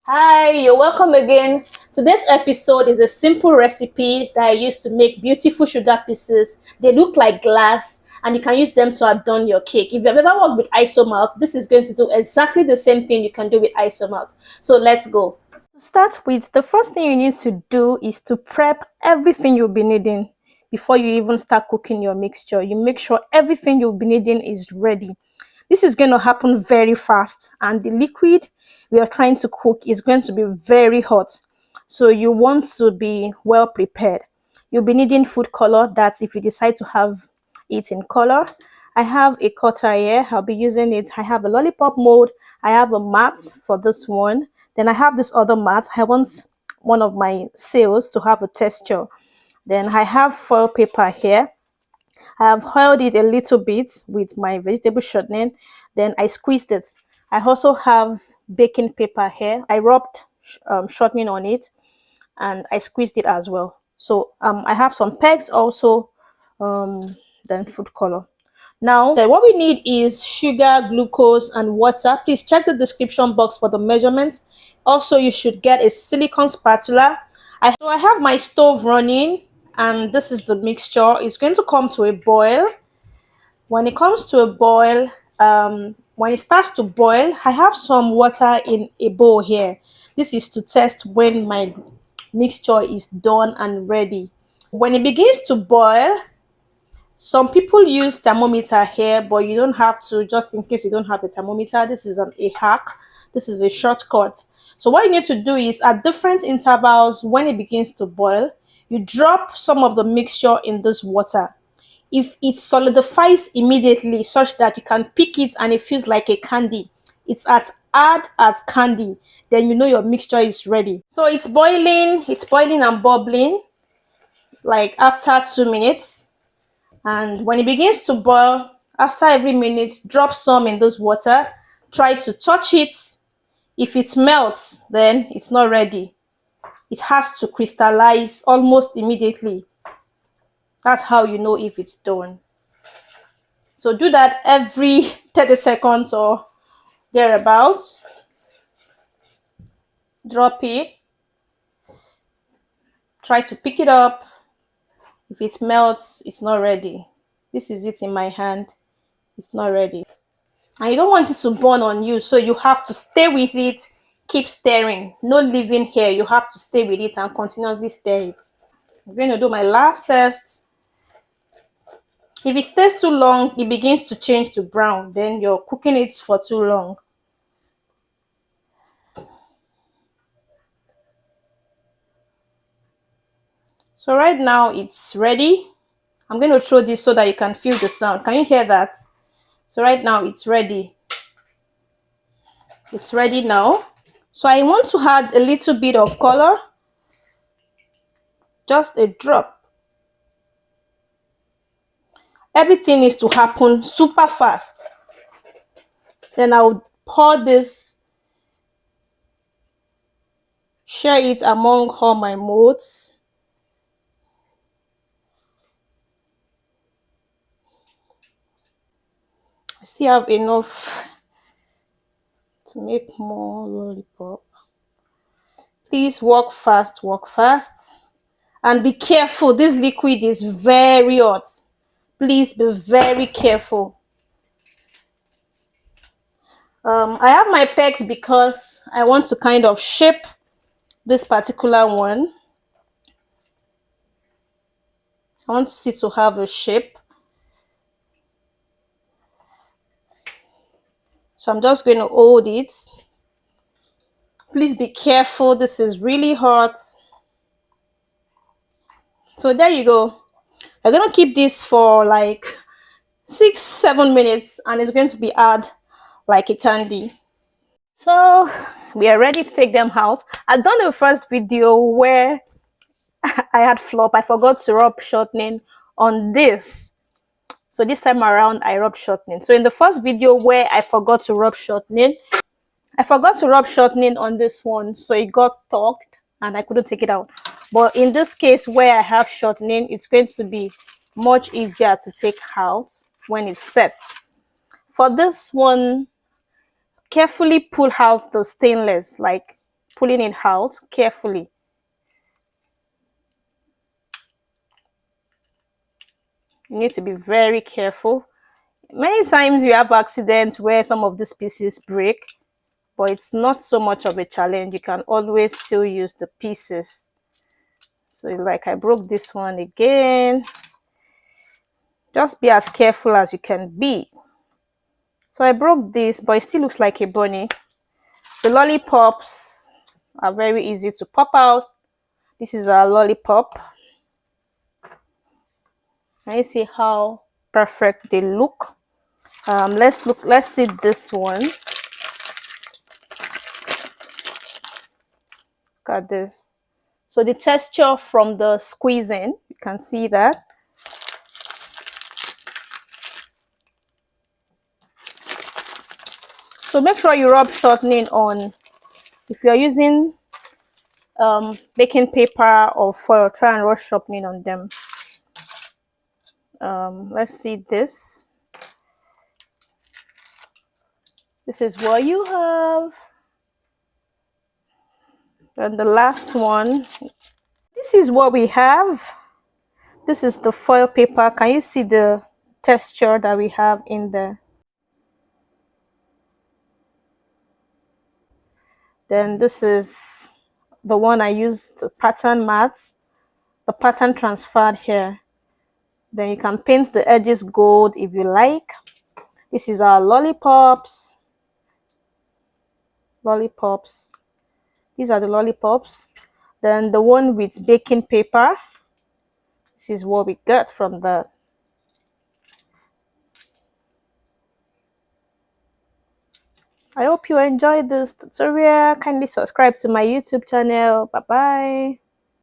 Hi, you're welcome again. Today's episode is a simple recipe that I use to make beautiful sugar pieces. They look like glass and you can use them to adorn your cake. If you've ever worked with isomalt, this is going to do exactly the same thing you can do with isomalt. So let's go. To start with, the first thing you need to do is to prep everything you'll be needing before you even start cooking your mixture. You make sure everything you'll be needing is ready. This is going to happen very fast, and the liquid we are trying to cook is going to be very hot. So you want to be well prepared. You'll be needing food color, that if you decide to have it in color. I have a cutter here, I'll be using it. I have a lollipop mold, I have a mat for this one. Then I have this other mat. I want one of my sails to have a texture. Then I have foil paper here. I have oiled it a little bit with my vegetable shortening. Then I squeezed it. I also have baking paper here. I rubbed shortening on it and I squeezed it as well. So I have some pegs also, then food color. Now, what we need is sugar, glucose, and water. Please check the description box for the measurements. Also, you should get a silicone spatula. So I have my stove running, and this is the mixture. It's going to come to a boil. When it comes to a boil, when it starts to boil, I have some water in a bowl here. This is to test when my mixture is done and ready. When it begins to boil, some people use thermometer here, but you don't have to. Just in case you don't have a thermometer, this is a hack. This is a shortcut. So what you need to do is, at different intervals, when it begins to boil, you drop some of the mixture in this water. If it solidifies immediately such that you can pick it and it feels like a candy, it's as hard as candy, then you know your mixture is ready. So it's boiling and bubbling like after 2 minutes. And when it begins to boil, after every minute, drop some in this water. Try to touch it. If it melts, then it's not ready. It has to crystallize almost immediately. That's how you know if it's done. So do that every 30 seconds or thereabouts. Drop it. Try to pick it up. If it melts, it's not ready. This is it in my hand. It's not ready. And you don't want it to burn on you, so you have to stay with it. Keep stirring. No leaving here. You have to stay with it and continuously stir it. I'm going to do my last test. If it stays too long, it begins to change to brown. Then you're cooking it for too long. So right now it's ready. I'm going to throw this so that you can feel the sound. Can you hear that? So right now it's ready. It's ready now. So I want to add a little bit of color. Just a drop. Everything needs to happen super fast. Then I'll pour this, share it among all my molds. I still have enough to make more lollipop. Please work fast, and be careful. This liquid is very hot. Please be very careful. I have my pegs because I want to kind of shape this particular one. I want it to have a shape. So I'm just going to hold it. Please be careful. This is really hot. So there you go. I'm going to keep this for like 6-7 minutes and it's going to be hard like a candy. So we are ready to take them out. I've done the first video where I had flop. I forgot to rub shortening on this. So this time around I rubbed shortening. So in the first video where I forgot to rub shortening on this one, so it got stuck and I couldn't take it out. But in this case where I have shortening, it's going to be much easier to take out when it's set. For this one, carefully pull out the stainless, like pulling it out carefully. You need to be very careful. Many times you have accidents where some of these pieces break, but it's not so much of a challenge. You can always still use the pieces. So like I broke this one again. Just be as careful as you can be. So I broke this, but it still looks like a bunny. The lollipops are very easy to pop out. This is our lollipop. Can you see how perfect they look? Let's see this one. Look at this. So the texture from the squeezing, you can see that. So make sure you rub shortening on. If you're using baking paper or foil, try and rub shortening on them. Let's see this. This is what you have. And the last one, this is what we have. This is the foil paper. Can you see the texture that we have in there? Then this is the one I used, the pattern mats. The pattern transferred here. Then you can paint the edges gold if you like. This is our lollipops. Lollipops. These are the lollipops. Then the one with baking paper. This is what we got from that. I hope you enjoyed this tutorial. Kindly subscribe to my YouTube channel. Bye bye.